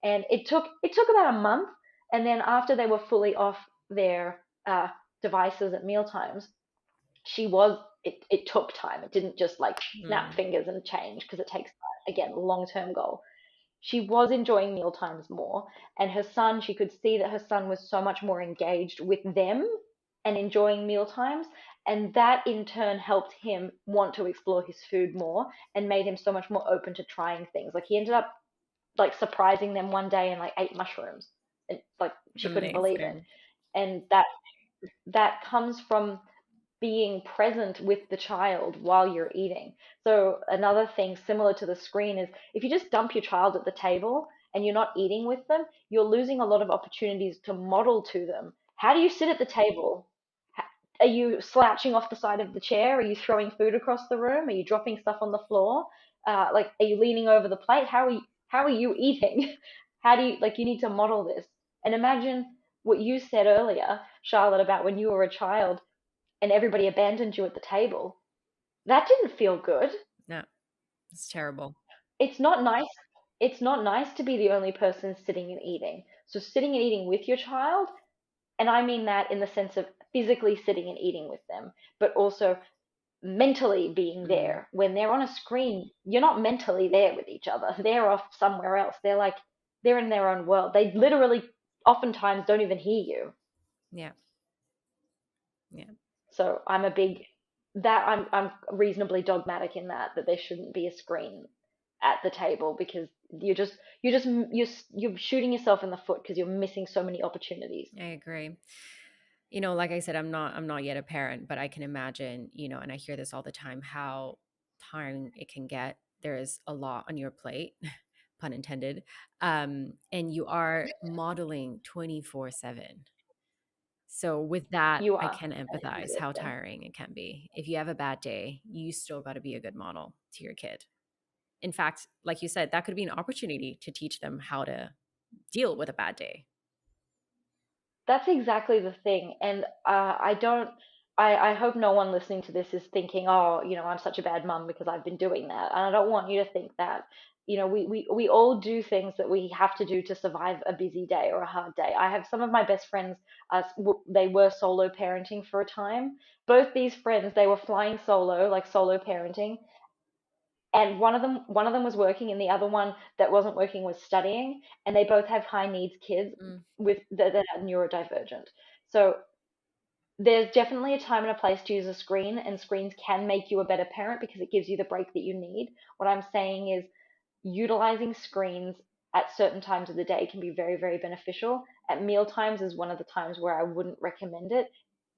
And it took about a month, and then after they were fully off their devices at meal times, it took time. It didn't just like snap Mm, fingers and change because it takes time. Again, long term goal. She was enjoying meal times more, and her son, she could see that her son was so much more engaged with them and enjoying meal times, and that in turn helped him want to explore his food more and made him so much more open to trying things. Like he ended up like surprising them one day and like ate mushrooms, and like she couldn't believe it. amazing. And that comes from being present with the child while you're eating. So another thing similar to the screen is if you just dump your child at the table and you're not eating with them, you're losing a lot of opportunities to model to them. How do you sit at the table? Are you slouching off the side of the chair? Are you throwing food across the room? Are you dropping stuff on the floor? Like, are you leaning over the plate? How are you eating? How do you like? You need to model this. And imagine what you said earlier, Charlotte, about when you were a child and everybody abandoned you at the table. That didn't feel good. No, it's terrible. It's not nice. It's not nice to be the only person sitting and eating. So sitting and eating with your child, and I mean that in the sense of physically sitting and eating with them, but also mentally being Mm, there. When they're on a screen, you're not mentally there with each other. They're off somewhere else. They're in their own world. They literally oftentimes don't even hear you. yeah, yeah, So I'm reasonably dogmatic in that there shouldn't be a screen at the table because you're shooting yourself in the foot because you're missing so many opportunities. I agree. Like I said, I'm not yet a parent, but I can imagine, and I hear this all the time, how tiring it can get. There is a lot on your plate, pun intended. And you are modeling 24/7. So with that, You I are. can That is empathize how exhausting. tiring it can be. If you have a bad day, you still got to be a good model to your kid. In fact, like you said, that could be an opportunity to teach them how to deal with a bad day. That's exactly the thing. And I hope no one listening to this is thinking, oh, I'm such a bad mum because I've been doing that. And I don't want you to think that. We all do things that we have to do to survive a busy day or a hard day. I have some of my best friends, they were solo parenting for a time. Both these friends, they were flying solo, like solo parenting, and one of them was working and the other one that wasn't working was studying, and they both have high needs kids Mm, that are neurodivergent. So there's definitely a time and a place to use a screen, and screens can make you a better parent because it gives you the break that you need. What I'm saying is utilizing screens at certain times of the day can be very, very beneficial. At meal times is one of the times where I wouldn't recommend it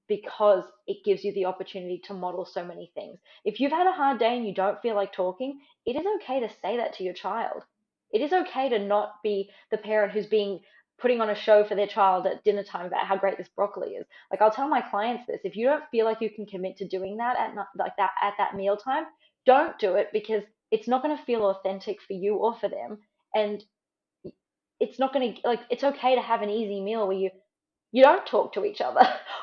because it gives you the opportunity to model so many things. If you've had a hard day and you don't feel like talking, it is okay to say that to your child. It is okay to not be the parent who's being putting on a show for their child at dinner time about how great this broccoli is. Like, I'll tell my clients this: if you don't feel like you can commit to doing that like that at that meal time, don't do it, because it's not going to feel authentic for you or for them. And it's not going to, like, it's okay to have an easy meal where you don't talk to each other.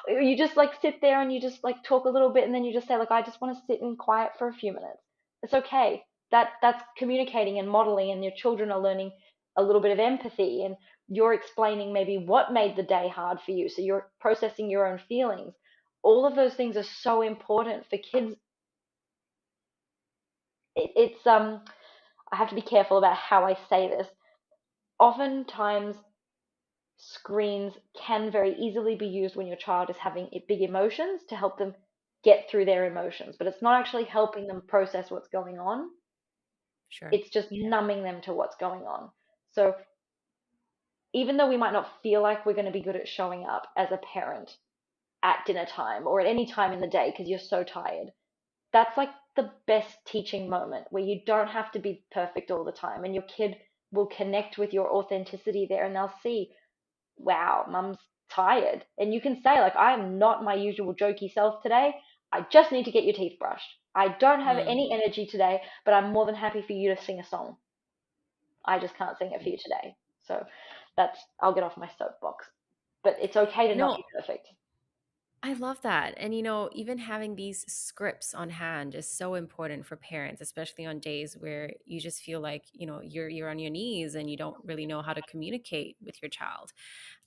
You just like sit there and you just like talk a little bit, and then you just say, like, I just want to sit in quiet for a few minutes. It's okay. That's communicating and modeling, and your children are learning a little bit of empathy, and you're explaining maybe what made the day hard for you. So you're processing your own feelings. All of those things are so important for kids. It's I have to be careful about how I say this. Oftentimes screens can very easily be used when your child is having big emotions to help them get through their emotions, but it's not actually helping them process what's going on. sure. It's just numbing them to what's going on. So even though we might not feel like we're going to be good at showing up as a parent at dinner time or at any time in the day because you're so tired, that's like the best teaching moment where you don't have to be perfect all the time, and your kid will connect with your authenticity there, and they'll see, wow, mum's tired. And you can say, like, I'm not my usual jokey self today. I just need to get your teeth brushed. I don't have Mm. any energy today, but I'm more than happy for you to sing a song. I just can't sing it for you today. So I'll get off my soapbox. But it's okay to not No, be perfect. I love that. And even having these scripts on hand is so important for parents, especially on days where you just feel like, you're on your knees and you don't really know how to communicate with your child.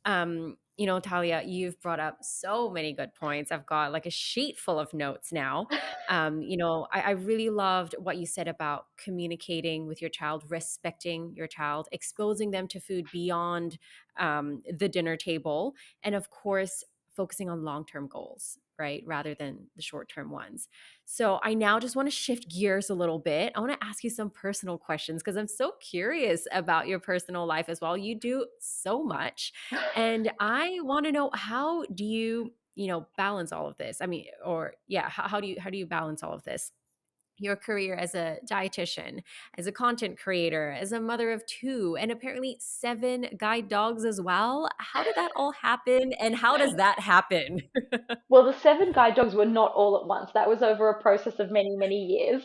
Talia, you've brought up so many good points. I've got like a sheet full of notes now. I really loved what you said about communicating with your child, respecting your child, exposing them to food beyond the dinner table, and of course, focusing on long-term goals, right? Rather than the short-term ones. So I now just want to shift gears a little bit. I want to ask you some personal questions because I'm so curious about your personal life as well. You do so much. And I want to know, how do you, balance all of this? I mean, or yeah, how do you balance all of this? Your career as a dietitian, as a content creator, as a mother of two, and apparently 7 guide dogs as well. How did that all happen? And how does that happen? Well, the 7 guide dogs were not all at once. That was over a process of many, many years.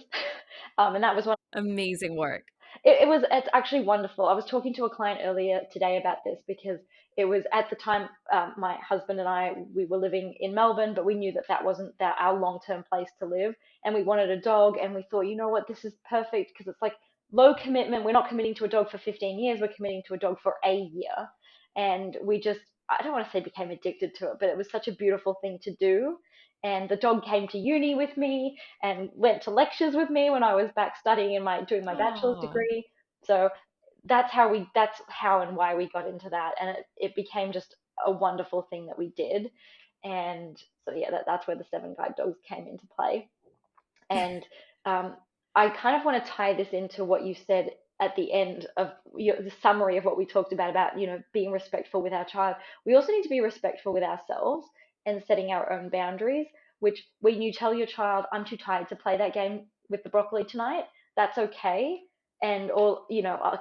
And that was one. Amazing work. It's actually wonderful. I was talking to a client earlier today about this because it was at the time, my husband and I, we were living in Melbourne, but we knew that that wasn't our long-term place to live, and we wanted a dog, and we thought, you know what, this is perfect because it's like low commitment. We're not committing to a dog for 15 years. We're committing to a dog for a year, and we just, I don't want to say became addicted to it, but it was such a beautiful thing to do. And the dog came to uni with me and went to lectures with me when I was back studying in my doing my bachelor's Oh, degree. So that's how and why we got into that, and it became just a wonderful thing that we did. And so yeah, that's where the 7 guide dogs came into play. And um, I kind of want to tie this into what you said at the end of the summary of what we talked about being respectful with our child. We also need to be respectful with ourselves and setting our own boundaries. Which, when you tell your child, I'm too tired to play that game with the broccoli tonight. That's okay. And or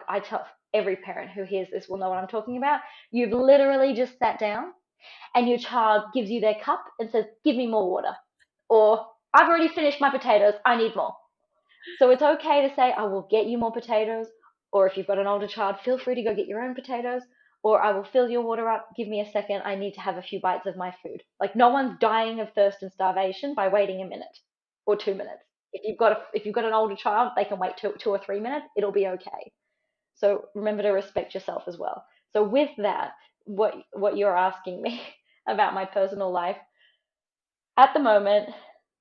I tell every parent who hears this will know what I'm talking about. You've literally just sat down and your child gives you their cup and says, "Give me more water," or "I've already finished my potatoes, I need more." So it's okay to say, "I will get you more potatoes," or if you've got an older child, feel free to go get your own potatoes, or "I will fill your water up, give me a second, I need to have a few bites of my food." Like no one's dying of thirst and starvation by waiting a minute or 2 minutes. If you've got an older child, they can wait two or 3 minutes, it'll be okay. So remember to respect yourself as well. So with that, what you're asking me about my personal life, at the moment,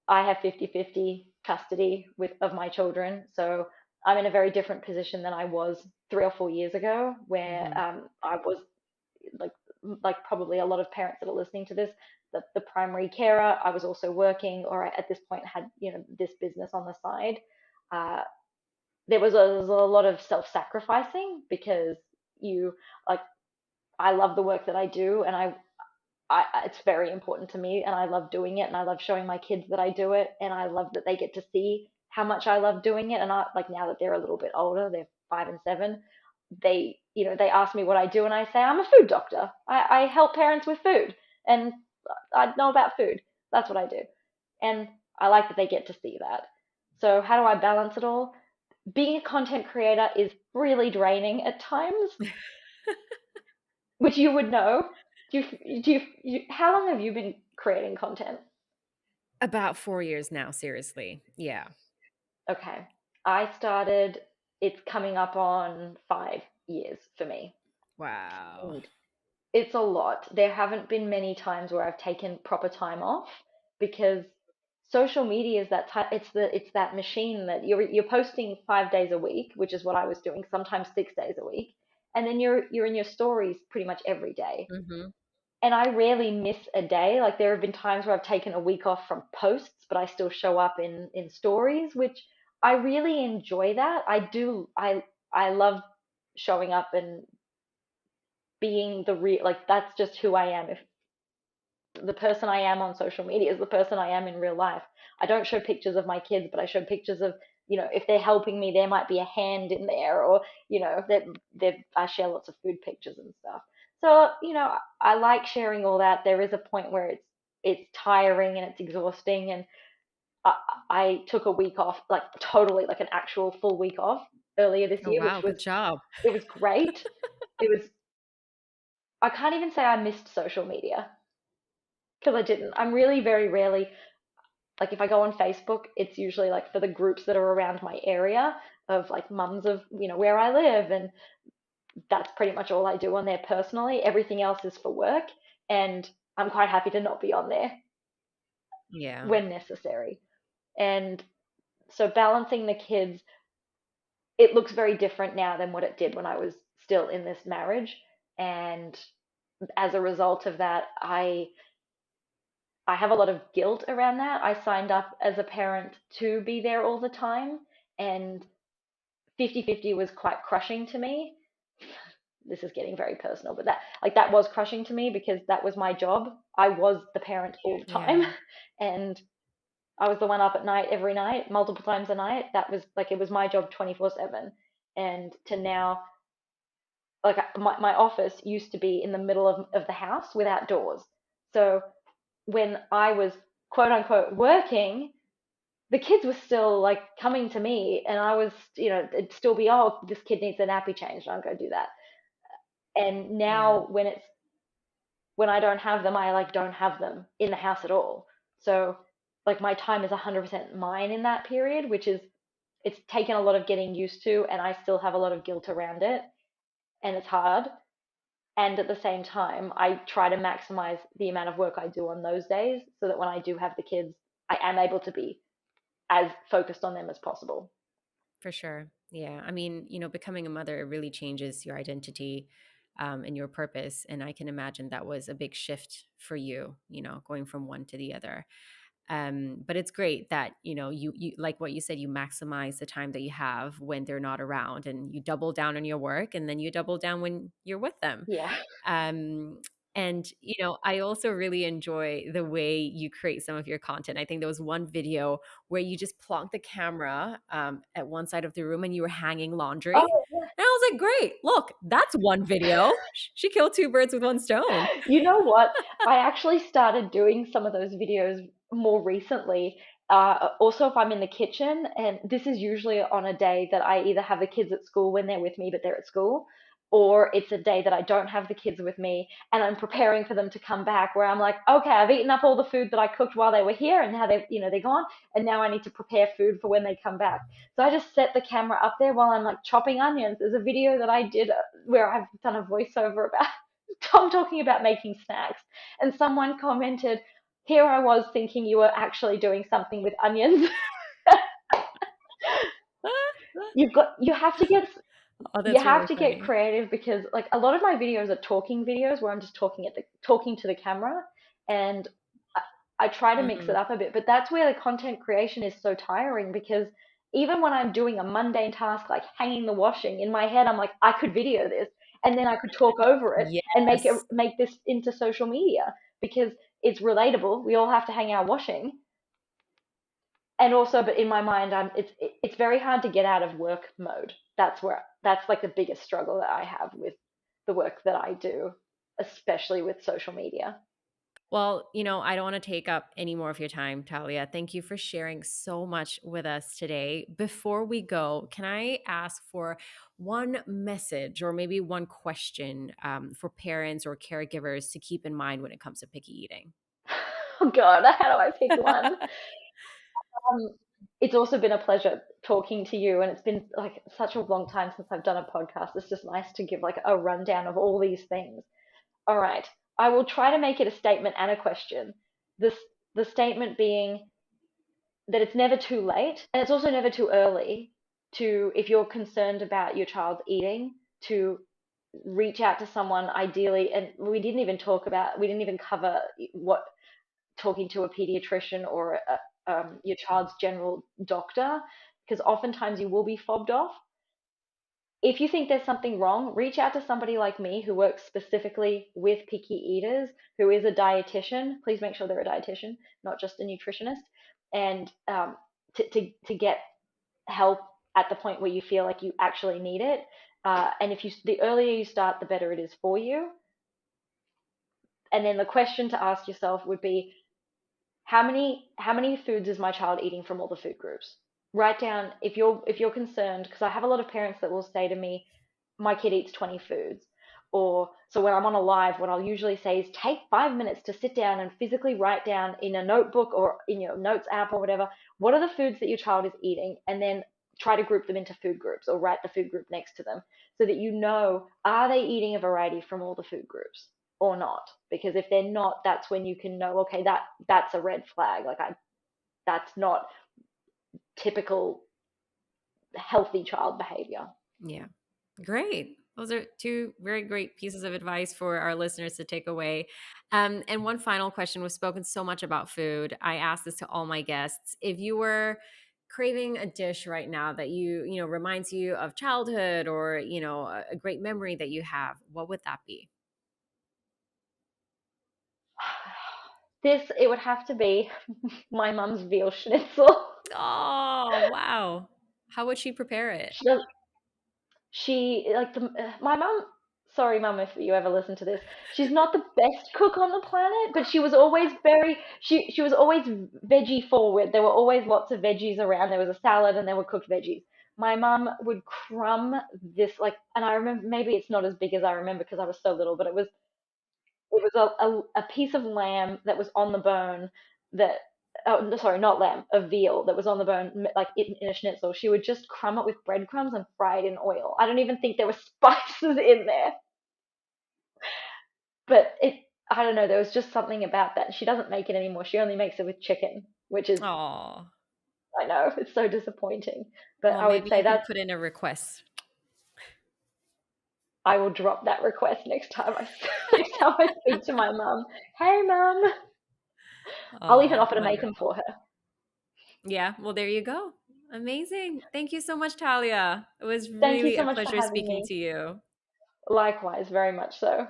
I have 50-50 custody of my children. So I'm in a very different position than I was 3 or 4 years ago, where Hmm. I was like probably a lot of parents that are listening to this, the primary carer. I was also working, or at this point had this business on the side. Uh, there was a lot of self-sacrificing because you like I love the work that I do, and it's very important to me, and I love doing it, and I love showing my kids that I do it, and I love that they get to see how much I love doing it. And I like now that they're a little bit older, they're 5 and 7, they ask me what I do, and I say I'm a food doctor. I help parents with food, and I know about food. That's what I do, and I like that they get to see that. So how do I balance it all? Being a content creator is really draining at times, which you would know. How long have you been creating content? About 4 years now, seriously. Yeah. Okay. I started, it's coming up on 5 years for me. Wow. And it's a lot. There haven't been many times where I've taken proper time off because social media is it's that machine that you're posting 5 days a week, which is what I was doing, sometimes 6 days a week. And then you're in your stories pretty much every day. Hmm. And I rarely miss a day. Like there have been times where I've taken a week off from posts, but I still show up in stories, which I really enjoy that. I do. I love showing up and being the real. Like that's just who I am. If the person I am on social media is the person I am in real life. I don't show pictures of my kids, but I show pictures of, if they're helping me, there might be a hand in there, or, I share lots of food pictures and stuff. So, I like sharing all that. There is a point where it's tiring and it's exhausting. And I, I took a week off, like totally like an actual full week off earlier this Oh, year, wow. Good job. it was great. It was, I can't even say I missed social media because I didn't. I'm really very rarely, like if I go on Facebook, it's usually like for the groups that are around my area of like mums of, where I live. And that's pretty much all I do on there personally. Everything else is for work. And I'm quite happy to not be on there Yeah. when necessary. And so balancing the kids, it looks very different now than what it did when I was still in this marriage. And as a result of that, I have a lot of guilt around that. I signed up as a parent to be there all the time, and 50-50 was quite crushing to me. This is getting very personal, but that was crushing to me because that was my job. I was the parent all the time, Yeah. and I was the one up at night every night, multiple times a night. That was like it was my job 24/7. And to now, like my office used to be in the middle of the house without doors. So when I was quote unquote working, the kids were still like coming to me, and I was, it'd still be, "Oh, this kid needs a nappy change, I'll go do that." And Yeah. now when I don't have them, I like don't have them in the house at all. So like my time is 100% mine in that period, which is, it's taken a lot of getting used to, and I still have a lot of guilt around it, and it's hard. And at the same time, I try to maximize the amount of work I do on those days so that when I do have the kids, I am able to be as focused on them as possible. For sure. Yeah. I mean, becoming a mother, it really changes your identity and your purpose. And I can imagine that was a big shift for you, going from one to the other. But it's great that, you like what you said, you maximize the time that you have when they're not around, and you double down on your work, and then you double down when you're with them. Yeah. Um, And, I also really enjoy the way you create some of your content. I think there was one video where you just plonked the camera at one side of the room and you were hanging laundry. Oh, And I was like, great, look, that's one video. She killed two birds with one stone. you know what? I actually started doing some of those videos more recently. Also, if I'm in the kitchen, and this is usually on a day that I either have the kids at school when they're with me, but they're at school, or it's a day that I don't have the kids with me and I'm preparing for them to come back, where I'm like, okay, I've eaten up all the food that I cooked while they were here, and now they're gone, and now I need to prepare food for when they come back. So I just set the camera up there while I'm like chopping onions. There's a video that I did where I've done a voiceover about Tom talking about making snacks, and someone commented, "Here I was thinking you were actually doing something with onions." You have to get Oh, you that's have really to get funny. creative, because like a lot of my videos are talking videos where I'm just talking to the camera, and I, I try to mix Mhm. it up a bit, but that's where the content creation is so tiring, because even when I'm doing a mundane task like hanging the washing, in my head I'm like, I could video this, and then I could talk over it and Yes. make this into social media, because it's relatable. We all have to hang our washing. And also, but in my mind, it's very hard to get out of work mode. That's like the biggest struggle that I have with the work that I do, especially with social media. Well, I don't want to take up any more of your time, Talia. Thank you for sharing so much with us today. Before we go, can I ask for one message or maybe one question for parents or caregivers to keep in mind when it comes to picky eating? Oh God, how do I pick one? Um, it's also been a pleasure talking to you, and it's been like such a long time since I've done a podcast. It's just nice to give like a rundown of all these things. All right, I will try to make it a statement and a question. This the statement being that it's never too late, and it's also never too early to, if you're concerned about your child's eating, to reach out to someone ideally. And we didn't even cover what talking to a pediatrician or your child's general doctor, because oftentimes you will be fobbed off. If you think there's something wrong, reach out to somebody like me who works specifically with picky eaters, who is a dietitian. Please make sure they're a dietitian, not just a nutritionist, and to get help at the point where you feel like you actually need it. And the earlier you start, the better it is for you. And then the question to ask yourself would be, how many foods is my child eating from all the food groups? Write down, if you're concerned, because I have a lot of parents that will say to me, my kid eats 20 foods. Or so when I'm on a live, what I'll usually say is take 5 minutes to sit down and physically write down in a notebook or in your notes app or whatever, what are the foods that your child is eating, and then try to group them into food groups or write the food group next to them, so that you know, are they eating a variety from all the food groups or not? Because if they're not, that's when you can know, okay, that's a red flag. That's not typical healthy child behavior. Yeah. Great. Those are two very great pieces of advice for our listeners to take away. And one final question. We've spoken so much about food. I ask this to all my guests. If you were craving a dish right now that reminds you of childhood or, a great memory that you have, what would that be? It would have to be my mum's veal schnitzel. Oh, wow. How would she prepare it? She does, she like the my mum. Sorry, mum, if you ever listen to this. She's not the best cook on the planet, but she was always veggie forward. There were always lots of veggies around. There was a salad and there were cooked veggies. My mum would crumb this like, and I remember, maybe it's not as big as I remember because I was so little, but it was a piece of lamb that was on the bone, that oh no, sorry, not lamb, a veal that was on the bone, like in a schnitzel. She would just crumb it with breadcrumbs and fry it in oil. I don't even think there were spices in there, but I don't know, there was just something about that. She doesn't make it anymore. She only makes it with chicken, which is, Oh, I know, it's so disappointing. But well, I would maybe say you can that's put in a request. I will drop that request next time next time I speak to my mum. Hey mum, I'll even Oh, offer to make them wonderful. for her. Yeah, well, there you go. Amazing. Thank you so much, Talia. It was Thank you really so a much for pleasure having speaking me. to you. Likewise, very much so.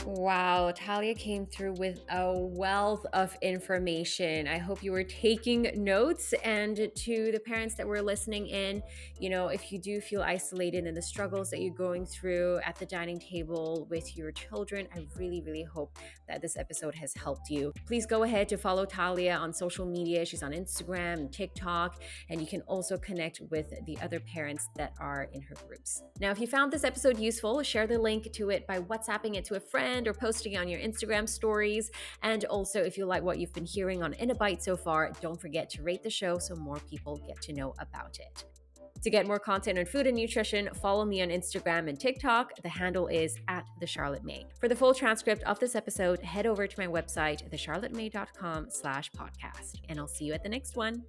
Wow, Talia came through with a wealth of information. I hope you were taking notes. And to the parents that were listening in, if you do feel isolated in the struggles that you're going through at the dining table with your children, I really, really hope that this episode has helped you. Please go ahead to follow Talia on social media. She's on Instagram and TikTok, and you can also connect with the other parents that are in her groups. Now, if you found this episode useful, share the link to it by WhatsApping it to a friend or posting it on your Instagram stories. And also, if you like what you've been hearing on In a Bite so far, don't forget to rate the show so more people get to know about it. To get more content on food and nutrition, follow me on Instagram and TikTok. The handle is @thecharlottemei. For the full transcript of this episode, head over to my website, thecharlottemei.com/podcast. And I'll see you at the next one.